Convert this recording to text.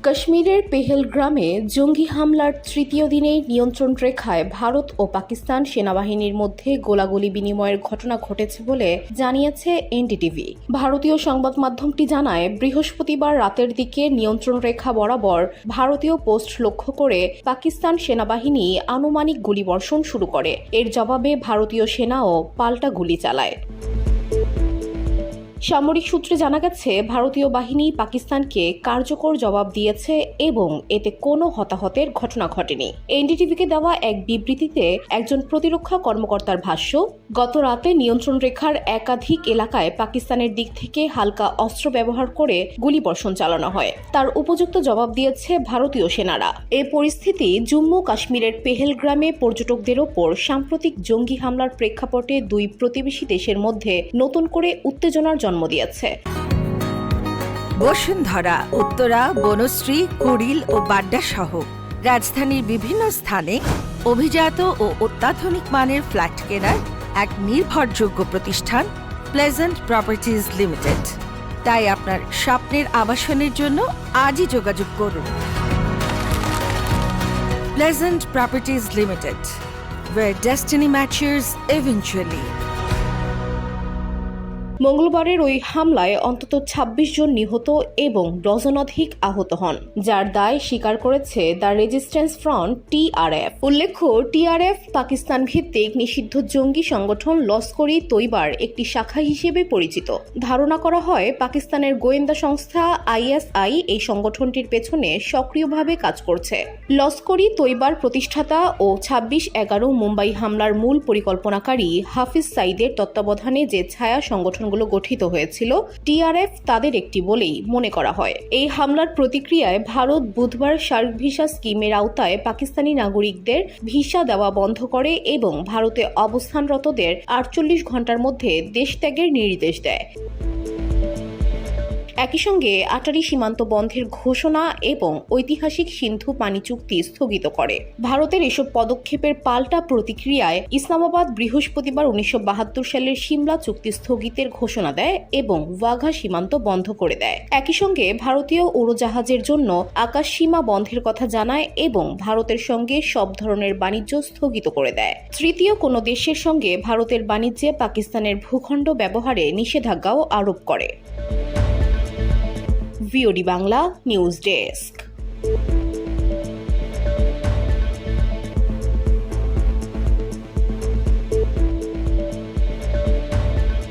কাশ্মীরের পেহেলগ্রামে জঙ্গি হামলার তৃতীয় দিনেই নিয়ন্ত্রণ রেখায় ভারত ও পাকিস্তান সেনাবাহিনীর মধ্যে গোলাগুলি বিনিময়ের ঘটনা ঘটেছে বলে জানিয়েছে এনডিটিভি। ভারতীয় সংবাদ মাধ্যমটি জানায়, বৃহস্পতিবার রাতের দিকে নিয়ন্ত্রণ রেখা বরাবর ভারতীয় পোস্ট লক্ষ্য করে পাকিস্তান সেনাবাহিনী আনুমানিক গুলিবর্ষণ শুরু করে। এর জবাবে ভারতীয় সেনাও পাল্টা গুলি চালায়। সামরিক সূত্রে জানা গেছে, ভারতীয় বাহিনী পাকিস্তানকে কার্যকর জবাব দিয়েছে এবং এতে কোনো হতাহতের ঘটনা ঘটেনি। এনডিটিভিকে দেওয়া এক বিবৃতিতে একজন প্রতিরক্ষা কর্মকর্তার ভাষ্য, গত রাতে নিয়ন্ত্রণ রেখার একাধিক এলাকায় পাকিস্তানের দিক থেকে হালকা অস্ত্র ব্যবহার করে গুলিবর্ষণ চালানো হয়। তার উপযুক্ত জবাব দিয়েছে ভারতীয় সেনারা। এ পরিস্থিতি জম্মু কাশ্মীরের পেহেলগ্রামে পর্যটকদের ওপর সাম্প্রতিক জঙ্গি হামলার প্রেক্ষাপটে দুই প্রতিবেশী দেশের মধ্যে নতুন করে উত্তেজনার জন্ম দিয়েছে। বসুন্ধরা, উত্তরা, বনশ্রী, কুড়িল ও বাড্ডা সহ রাজধানীর বিভিন্ন স্থানে অভিজাত ও অত্যাধুনিক মানের ফ্ল্যাট কেনার এক নির্ভরযোগ্য প্রতিষ্ঠান প্লেজেন্ট প্রপার্টিজ লিমিটেড। তাই আপনার স্বপ্নের আবাসনের জন্য আজই যোগাযোগ করুন। Pleasant properties limited, where destiny matches eventually. মঙ্গলবারের ওই হামলায় অন্তত ২৬ জন নিহত এবং ডজনাধিক আহত হন, যার দায় স্বীকার করেছে দ্য রেজিস্ট্যান্স ফ্রন্ট টিআরএফ। উল্লেখ্য, টিআরএফ পাকিস্তান ভিত্তিক নিষিদ্ধ জঙ্গি সংগঠন লস্কর-ই তৈবার একটি শাখা হিসেবে পরিচিত। ধারণা করা হয়, পাকিস্তানের গোয়েন্দা সংস্থা আইএসআই এই সংগঠনটির পেছনে সক্রিয়ভাবে কাজ করছে। লস্কর-ই তৈবার প্রতিষ্ঠাতা ও ২৬/১১ মুম্বাই হামলার মূল পরিকল্পনাকারী হাফিজ সাইদের তত্ত্বাবধানে যে ছায়া সংগঠনগুলো গঠিত হয়েছিল, টিআরএফ তাদের একটি বলেই মনে করা হয়। এই হামলার প্রতিক্রিয়ায় ভারত বুধবার সার্ক ভিসা স্কিমের আওতায় পাকিস্তানি নাগরিকদের ভিসা দেওয়া বন্ধ করে এবং ভারতে অবস্থানরতদের ৪৮ ঘণ্টার মধ্যে দেশ ত্যাগের নির্দেশ দেয়। একই সঙ্গে আটারি সীমান্ত বন্ধের ঘোষণা এবং ঐতিহাসিক সিন্ধু পানি চুক্তি স্থগিত করে। ভারতের এসব পদক্ষেপের পাল্টা প্রতিক্রিয়ায় ইসলামাবাদ বৃহস্পতিবার ১৯৭২ সালের সিমলা চুক্তি স্থগিতের ঘোষণা দেয় এবং ওয়াঘা সীমান্ত বন্ধ করে দেয়। একই সঙ্গে ভারতীয় উড়োজাহাজের জন্য আকাশ সীমা বন্ধের কথা জানায় এবং ভারতের সঙ্গে সব ধরনের বাণিজ্য স্থগিত করে দেয়। তৃতীয় কোনো দেশের সঙ্গে ভারতের বাণিজ্যে পাকিস্তানের ভূখণ্ড ব্যবহারে নিষেধাজ্ঞাও আরোপ করে। VOD Bangla news desk.